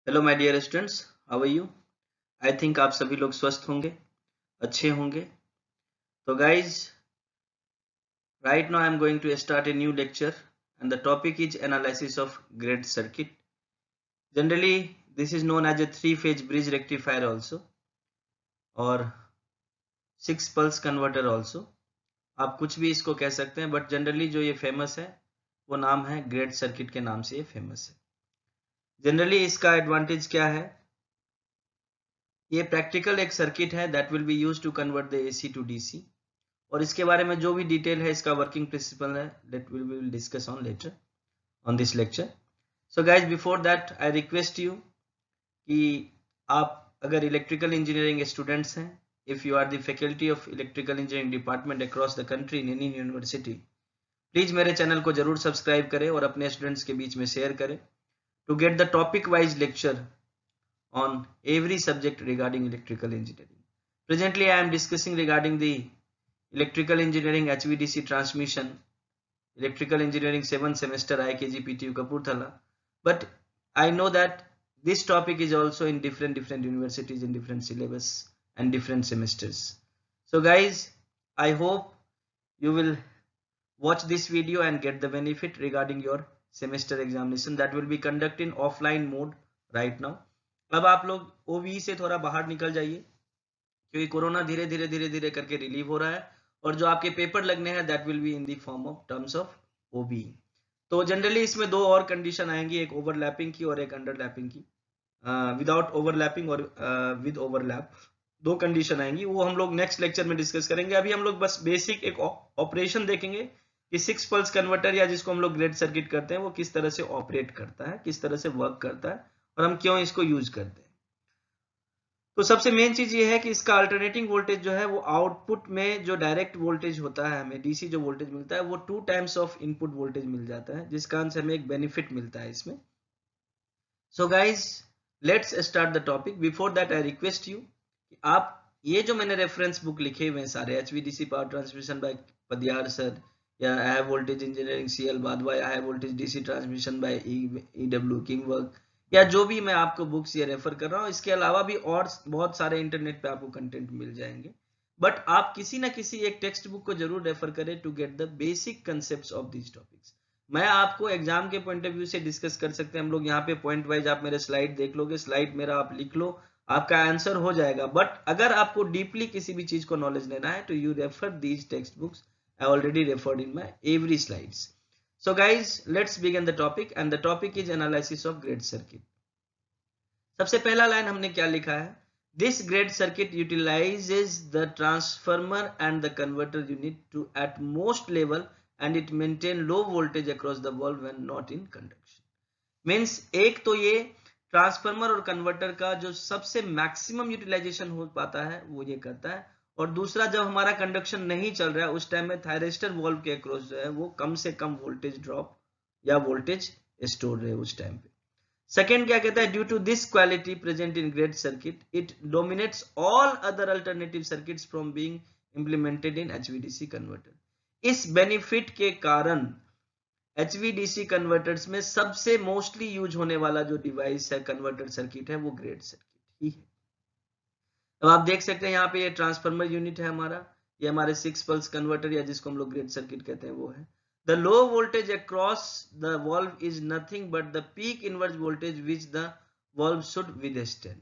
Hello my dear students, how are you? I think आप सभी लोग स्वस्थ होंगे, अच्छे होंगे। तो guys, right now I am going to start a new lecture and the topic is analysis of grid circuit. Generally this is known as a three phase bridge rectifier also और six pulse converter also. आप कुछ भी इसको कह सकते हैं, but generally जो ये फेमस है वो नाम है ग्रिड सर्किट के नाम से ये फेमस है. जनरली इसका एडवांटेज क्या है? ये प्रैक्टिकल एक सर्किट है that will be used to convert the AC to DC. और इसके बारे में जो भी डिटेल है, इसका वर्किंग प्रिंसिपल है, that we will discuss on later on this lecture. So guys, before that I request you कि आप अगर इलेक्ट्रिकल इंजीनियरिंग स्टूडेंट्स हैं, if you are the faculty of electrical engineering department across the country in any university, please मेरे channel को जरूर subscribe करें और अपने स्टूडेंट्स के बीच में शेयर करें to get the topic wise lecture on every subject regarding electrical engineering. Presently, I am discussing regarding the electrical engineering HVDC transmission, electrical engineering 7th semester IKG PTU Kapurthala. But I know that this topic is also in different universities in different syllabus and different semesters. So guys, I hope you will watch this video and get the benefit regarding your semester examination that will be conducted in offline mode right now. अब आप लोग OBE से थोड़ा बाहर निकल जाइए, क्योंकि corona धीरे धीरे करके रिलीव हो रहा है और जो आपके पेपर लगने हैं that will be in the form of terms of OBE. तो जनरली इसमें दो और कंडीशन आएंगी, एक ओवरलैपिंग की और एक अंडरलैपिंग की. विदाउट ओवरलैपिंग और विद ओवरलैप, दो कंडीशन आएंगी. वो हम लोग नेक्स्ट लेक्चर में डिस्कस करेंगे. अभी हम लोग बस बेसिक एक ऑपरेशन देखेंगे कि सिक्स पल्स कन्वर्टर या जिसको हम लोग ग्रिड सर्किट करते हैं वो किस तरह से ऑपरेट करता है, किस तरह से वर्क करता है और हम क्यों इसको यूज करते हैं. तो सबसे मेन चीज ये है कि इसका अल्टरनेटिंग वोल्टेज जो है वो आउटपुट में जो डायरेक्ट वोल्टेज होता है, हमें डीसी जो वोल्टेज मिलता है वो 2 टाइम्स ऑफ इनपुट वोल्टेज मिल जाता है, जिस कारण से हमें एक बेनिफिट मिलता है इसमें. So guys, let's start the topic. Before that I request you कि आप ये जो मैंने रेफरेंस बुक लिखे हुए हैं सारे, HVDC power transmission by Padiyar sir, या high voltage engineering CL Wadhwa, या high voltage DC transmission by E W Kimbark, या जो भी मैं आपको बुक्स ये रेफर कर रहा हूँ, इसके अलावा भी और बहुत सारे इंटरनेट पे आपको कंटेंट मिल जाएंगे. बट आप किसी ना किसी एक टेक्स्ट बुक को जरूर रेफर करें to get the basic concepts of these topics. मैं आपको एग्जाम के पॉइंट ऑफ व्यू से डिस्कस कर सकते हैं. हम लोग यहाँ पे पॉइंट वाइज, आप मेरे स्लाइड देख लोगे, स्लाइड मेरा आप लिख लो, आपका आंसर हो जाएगा. बट अगर आपको डीपली किसी भी चीज को नॉलेज लेना है तो you refer these text books. I already referred in my every slides. So guys, let's begin the topic and the topic is analysis of grid circuit. सबसे पहला लाइन हमने क्या लिखा है? This grid circuit utilizes the transformer and the converter unit to at most level and it maintain low voltage across the wall when not in conduction. Means एक तो ये transformer और कन्वर्टर का जो सबसे मैक्सिमम यूटिलाइजेशन हो पाता है वो ये करता है, और दूसरा जब हमारा कंडक्शन नहीं चल रहा है उस टाइम में थायरिस्टर वॉल्व के अक्रॉस जो है वो कम से कम वोल्टेज ड्रॉप या वोल्टेज स्टोर रहे उस टाइम पे. सेकेंड क्या कहता है? Due to this quality present in grid circuit it dominates all other alternative circuits from being implemented in HVDC converter. इस बेनिफिट के कारण एचवीडीसी कन्वर्टर्स में सबसे मोस्टली यूज होने वाला जो डिवाइस है, कन्वर्टर सर्किट है, वो ग्रिड सर्किट ही है. अब आप देख सकते हैं यहाँ पे ये ट्रांसफार्मर यूनिट है हमारा, ये हमारे सिक्स पल्स कन्वर्टर या जिसको हम लोग ग्रिड सर्किट कहते हैं वो है. The low voltage across the valve is nothing but the peak inverse voltage which the valve should withstand.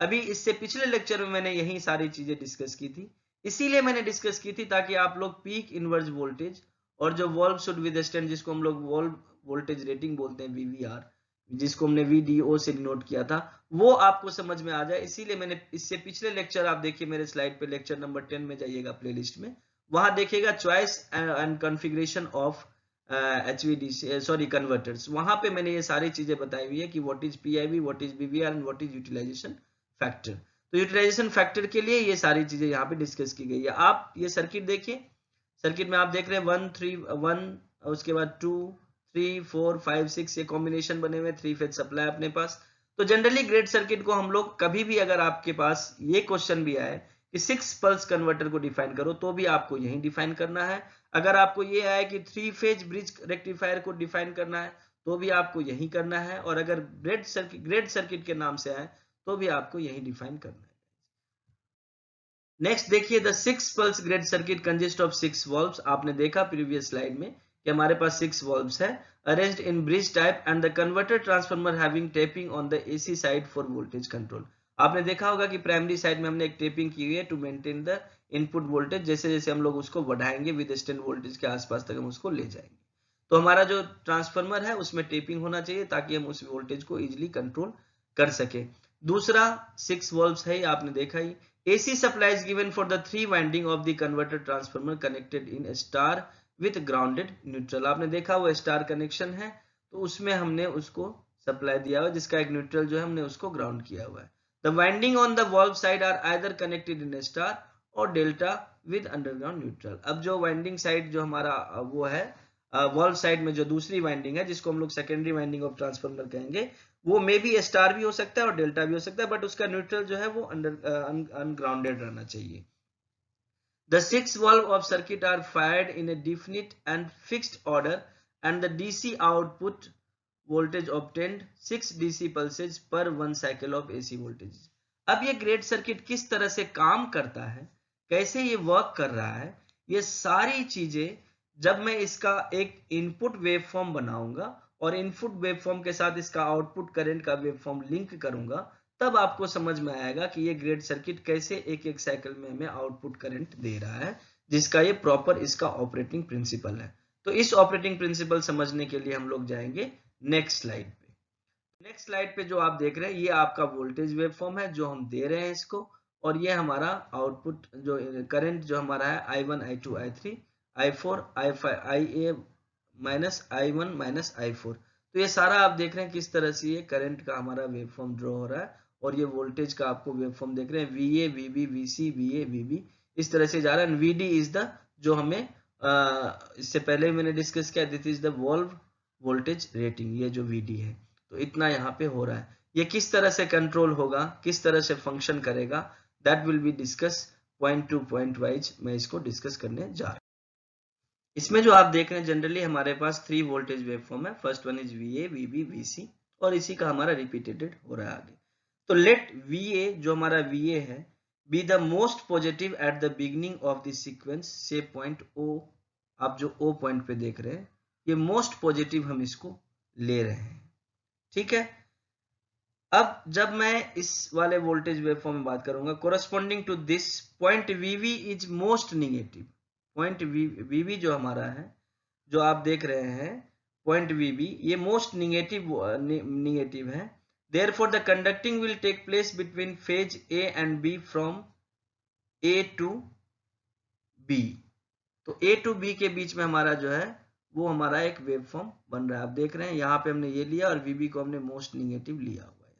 अभी इससे पिछले लेक्चर में मैंने यही सारी चीजें डिस्कस की थी, इसीलिए मैंने डिस्कस की थी ताकि आप लोग पीक इनवर्स वोल्टेज और जो वॉल्व शुड विथस्टैंड, जिसको हम लोग वॉल्व वोल्टेज रेटिंग बोलते हैं वीवीआर, जिसको हमने वीडीओ से नोट किया था, वो आपको समझ में आ जाए. इसीलिए मैंने इससे पिछले लेक्चर, आप देखिए मेरे स्लाइड पे, लेक्चर नंबर 10 में जाइएगा प्लेलिस्ट में, वहां देखिएगा choice and configuration of HVDC sorry converters. वहां पे मैंने ये सारी चीजें बताई हुई है कि what is PIV, what is VVR and what is utilisation factor. तो यूटिलाइजेशन फैक्टर के लिए ये सारी चीजें यहाँ पे डिस्कस की गई है. आप ये सर्किट देखिए, सर्किट में आप देख रहे हैं 1 3 1, उसके बाद 2 3 4 5 6, ये कॉम्बिनेशन बने हुए, 3 फेज सप्लाई अपने पास. तो जनरली ग्रिड सर्किट को हम लोग कभी भी, अगर आपके पास ये क्वेश्चन भी आए कि 6 पल्स कन्वर्टर को डिफाइन करो, तो भी आपको यही डिफाइन करना है. अगर आपको ये आए कि 3 फेज ब्रिज रेक्टिफायर को डिफाइन करना है, तो भी आपको यही करना है, और अगर ग्रेड सर्किट के नाम से आए तो भी आपको यही डिफाइन करना है। नेक्स्ट देखिए, the 6 pulse grade circuit consist of 6 valves. आपने देखा प्रीवियस स्लाइड में कि हमारे पास 6 वॉल्व्स है arranged in bridge type and the converter transformer having tapping on the AC side for voltage control. आपने देखा होगा कि प्राइमरी साइड में हमने एक टेपिंग की हुई है to maintain the input voltage, जैसे जैसे हम लोग उसको बढ़ाएंगे विद स्टैंड वोल्टेज के आसपास तक हम उसको ले जाएंगे। तो हमारा जो ट्रांसफार्मर है उसमें टेपिंग होना चाहिए ताकि हम उस वोल्टेज को इजिली कंट्रोल कर सके। दूसरा 6 वॉल्व्स है, आपने देखा ही। AC supply is given for the 3 winding of the converter transformer connected in star with grounded neutral। आपने देखा वो स्टार कनेक्शन है, तो उसमें हमने उसको सप्लाई दिया हुआ जिसका एक न्यूट्रल जो है हमने उसको ग्राउंड किया हुआ है। The winding on the valve side are either connected in star और डेल्टा with underground neutral। अब जो वाइंडिंग साइड जो हमारा वो है वॉल्व साइड में जो दूसरी वाइंडिंग है जिसको हम लोग सेकेंडरी वाइंडिंग ऑफ ट्रांसफार्मर कहेंगे, वो मे बी स्टार भी हो सकता है और डेल्टा भी हो सकता है, बट उसका न्यूट्रल जो है वो अनग्राउंडेड रहना चाहिए। The 6 valve of circuit are fired in a definite and fixed order and the DC output voltage obtained 6 DC pulses per 1 cycle of AC voltage। अब ये ग्रेड सर्किट किस तरह से काम करता है, कैसे ये वर्क कर रहा है, ये सारी चीजें जब मैं इसका एक इनपुट वेवफॉर्म बनाऊंगा और इनपुट वेवफॉर्म के साथ इसका आउटपुट करंट का वेवफॉर्म लिंक करूंगा, तब आपको समझ में आएगा कि ये ग्रेड सर्किट कैसे एक एक साइकिल में हमें आउटपुट करंट दे रहा है, जिसका ये प्रॉपर इसका ऑपरेटिंग प्रिंसिपल है। तो इस ऑपरेटिंग प्रिंसिपल समझने के लिए हम लोग जाएंगे नेक्स्ट स्लाइड पे। नेक्स्ट स्लाइड पे जो आप देख रहे हैं ये आपका वोल्टेज वेवफॉर्म है जो हम दे रहे हैं इसको, और ये हमारा आउटपुट जो करंट जो हमारा है I1 I2 I3 I4 I5 IA minus I1 minus I4। तो ये सारा आप देख रहे हैं किस तरह से ये करंट का हमारा वेवफॉर्म ड्रॉ हो रहा है, और ये वोल्टेज का आपको वेवफॉर्म देख रहे हैं VA VB VC VA VB इस तरह से जा रहा है। VD इज द जो हमें इससे पहले मैंने डिस्कस किया, this is the valve voltage rating, ये जो VD है। तो इतना यहाँ पे हो रहा है, ये किस तरह से कंट्रोल होगा, किस तरह से फंक्शन करेगा, that will be discuss point two point wise मैं इसको डिस्कस करने जा रहा हूँ। इसमें जो आप देख रहे हैं जनरली हमारे पास 3 वोल्टेज वेवफॉर्म है, first one is VA VB VC और इसी का हमारा रिपीटेड हो रहा है आगे। तो लेट VA जो हमारा VA है B the most positive at the beginning of the sequence से पॉइंट O, आप जो O पॉइंट पे देख रहे हैं ये मोस्ट पॉजिटिव हम इसको ले रहे हैं, ठीक है। अब जब मैं इस वाले वोल्टेज वेवफॉर्म में बात करूंगा, corresponding to this point VV is most negative. Point VV जो हमारा है जो आप देख रहे हैं पॉइंट VB ये मोस्ट निगेटिव है। Therefore the conducting will take place between phase A and B from A to B। तो A to B के बीच में हमारा जो है वो हमारा एक वेवफॉर्म बन रहा है। आप देख रहे हैं यहाँ पे हमने ये लिया और VB को हमने मोस्ट निगेटिव लिया हुआ है,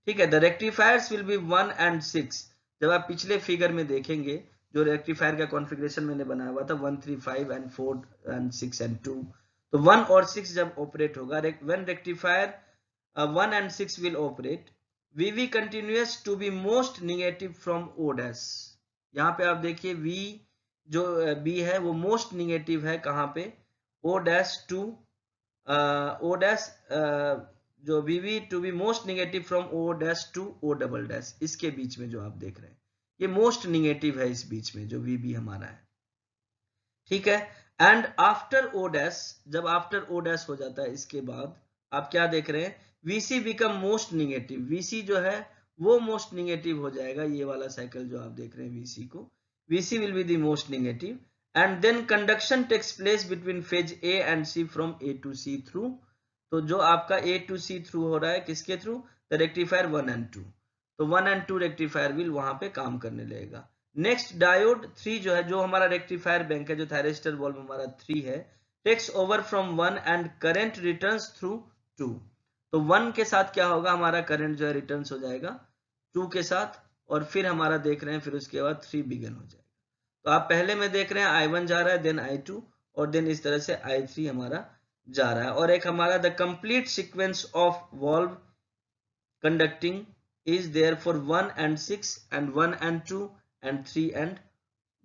ठीक है। The rectifiers will be 1 and 6। जब आप पिछले फिगर में देखेंगे जो रेक्टिफायर का कॉन्फ़िगरेशन मैंने बनाया हुआ था 1 3 5 and 4 and 6 and 2, तो 1 और 6 जब ऑपरेट होगा, when rectifier 1 and 6 will operate, VV continues to be most negative from O dash। यहाँ पे आप देखिए V जो B है वो मोस्ट निगेटिव है कहाँ पे, O dash to O dash जो VV to be most negative from O dash to O double dash, इसके बीच में जो आप देख रहे हैं ये मोस्ट निगेटिव है इस बीच में जो VB हमारा है, ठीक है। एंड आफ्टर O dash, जब आफ्टर O dash हो जाता है इसके बाद आप क्या देख रहे हैं, VC become most negative. VC जो है वो मोस्ट निगेटिव हो जाएगा, ये वाला साइकिल जो आप देख रहे हैं VC को, VC will be the most negative and then conduction takes place between phase A and C from A to C through. तो जो आपका A to C थ्रू हो रहा है किसके थ्रू, द रेक्टिफायर 1 and 2। तो 1 and 2 रेक्टिफायर विल वहां पे काम करने लगेगा। नेक्स्ट डायोड 3 जो है, जो हमारा रेक्टिफायर बैंक है, जो थायरिस्टर वॉल्व हमारा 3 है, takes over from 1 and current returns through 2। तो 1 के साथ क्या होगा, हमारा करंट जो है रिटर्न्स हो जाएगा 2 के साथ, और फिर हमारा देख रहे हैं फिर उसके बाद 3 बिगन हो जाएगा। तो आप पहले में देख रहे हैं I1 जा रहा है, देन I2 और देन इस तरह से I3 हमारा जा रहा है। और एक हमारा the complete sequence of valve conducting is there for 1 and 6 and 1 and 2 and 3 and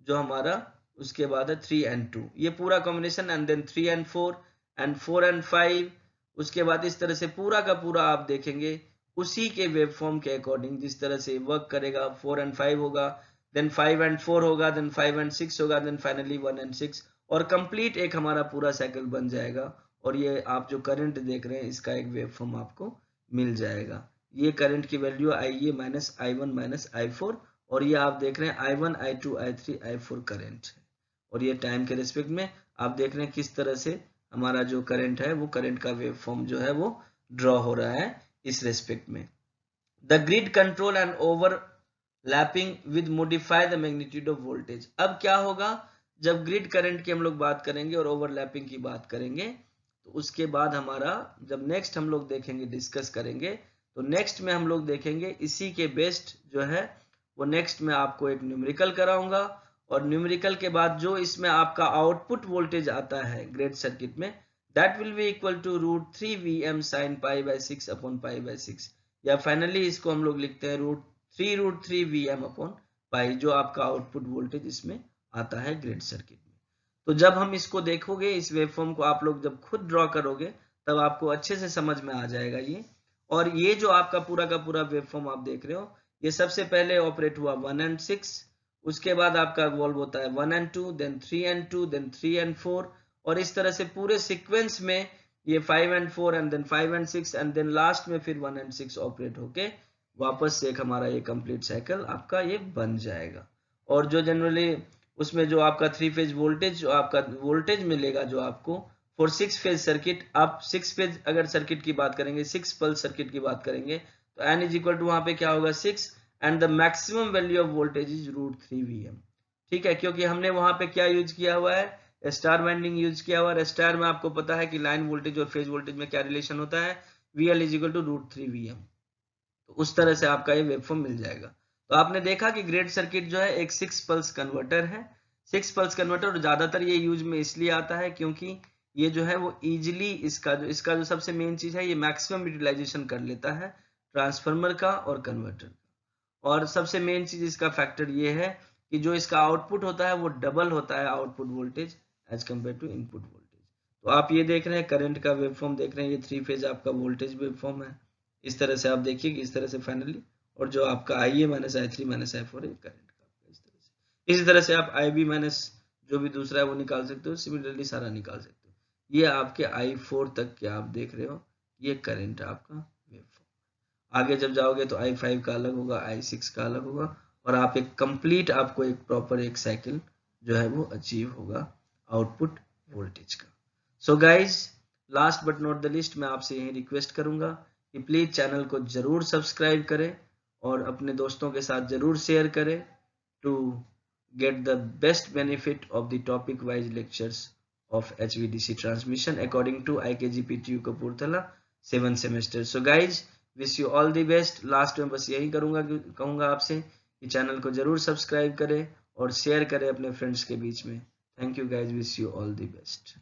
जो हमारा उसके बाद है 3 and 2, ये पूरा combination, and then 3 and 4 and 4 and 5 उसके बाद इस तरह से पूरा का पूरा आप देखेंगे उसी के वेव फॉर्म के अकॉर्डिंग जिस तरह से वर्क करेगा 4 and 5 होगा, देन 5 and 4 होगा, देन 5 and 6 होगा, देन फाइनली 1 and 6 और कंप्लीट एक हमारा पूरा साइकिल बन जाएगा। और ये आप जो करंट देख रहे हैं इसका एक वेव फॉर्म आपको मिल जाएगा। ये करंट की value IA minus I1 minus I4 और ये आप देख रहे हैं I1 I2 I3 I4 current है। और ये टाइम के रिस्पेक्ट में आप देख रहे हैं किस तरह से हमारा जो करंट है वो करंट का वेव फॉर्म जो है वो ड्रॉ हो रहा है इस रेस्पेक्ट में। The grid control and overlapping with modify the magnitude of voltage. अब क्या होगा जब ग्रिड करंट की हम लोग बात करेंगे और ओवरलैपिंग की बात करेंगे तो उसके बाद हमारा जब नेक्स्ट हम लोग देखेंगे डिस्कस करेंगे तो नेक्स्ट में हम लोग देखेंगे इसी के बेस्ट जो है वो नेक्स्ट में आपको एक न्यूमेरिकल कराऊंगा और न्यूमेरिकल के बाद जो इसमें आपका आउटपुट वोल्टेज आता है ग्रेड सर्किट में that will be equal to √3 Vm sin π/6 upon π/6 या फाइनली इसको हम लोग लिखते हैं √3 Vm अपॉन पाई जो आपका आउटपुट वोल्टेज इसमें आता है ग्रेड सर्किट में। तो जब हम इसको देखोगे इस वेवफॉर्म को आप लोग जब खुद ड्रॉ करोगे तब आपको अच्छे से समझ में आ जाएगा ये। और ये जो आपका पूरा का पूरा वेवफॉर्म आप देख रहे हो ये सबसे पहले ऑपरेट हुआ 1 and 6, उसके बाद आपका वॉल्व होता है 1 and 2, then 3 and 2, then 3 and 4 और इस तरह से पूरे सीक्वेंस में ये 5 and 4 and then 5 and 6 and then last में फिर 1 and 6 ऑपरेट होके वापस से एक हमारा ये कंप्लीट साइकिल आपका ये बन जाएगा। और जो जनरली उसमें जो आपका 3 फेज वोल्टेज जो आपका वोल्टेज मिलेगा जो आपको फॉर 6 फेज सर्किट, आप 6 फेज अगर सर्किट की बात करेंगे 6 पल्स सर्किट की बात करेंगे तो n इज इक्वल टू वहां पे क्या होगा 6 and the maximum value of voltage is √3 Vm। ठीक है, क्योंकि हमने वहां पे क्या यूज किया हुआ है स्टार वाइंडिंग यूज किया हुआ है। स्टार में आपको पता है कि लाइन वोल्टेज और फेज वोल्टेज में क्या रिलेशन होता है VL is equal to √3 Vm। तो उस तरह से आपका ये वेवफॉर्म मिल जाएगा। तो आपने देखा कि ग्रेड सर्किट जो है एक 6 पल्स कन्वर्टर है। 6 पल्स कन्वर्टर और ज्यादातर ये यूज में इसलिए आता है क्योंकि ये जो है वो इजिली इसका जो सबसे मेन चीज है ये मैक्सिमम यूटिलाइजेशन कर लेता है ट्रांसफार्मर का और कन्वर्टर का। और सबसे मेन चीज इसका फैक्टर ये है कि जो इसका आउटपुट होता है वो डबल होता है output voltage as compare to input voltage. तो आप ये देख रहे हैं करंट का वेवफॉर्म देख रहे हैं, ये 3 फेज आपका वोल्टेज वेवफॉर्म है। इस तरह से आप देखिए कि इस तरह से फाइनली और जो आपका IA minus I3 minus I4 है करंट का इस तरह से आप IB माइनस जो भी दूसरा है वो निकाल सकते हो, सिमिलरली सारा निकाल सकते हो। ये आपके I4 तक के आप देख रहे हो ये करंट आपका वेवफॉर्म। आगे जब जाओगे तो I5 का अलग होगा, I6 का अलग होगा और आप एक कंप्लीट आपको एक प्रॉपर एक साइकिल जो है वो अचीव होगा आउटपुट वोल्टेज का। So guys last but not the list मैं आपसे यही रिक्वेस्ट करूंगा कि प्लीज चैनल को जरूर सब्सक्राइब करें और अपने दोस्तों के साथ जरूर शेयर करें to get the best benefit of the topic wise lectures of HVDC transmission according to IKG-PTU Kapurthala 7 semester। So guys wish you all the best। Last में बस यही कहूंगा आपसे कि चैनल को जरूर सब्सक्राइब करें और शेयर करें अपने फ्रेंड्स के बीच में। Thank you guys, wish you all the best.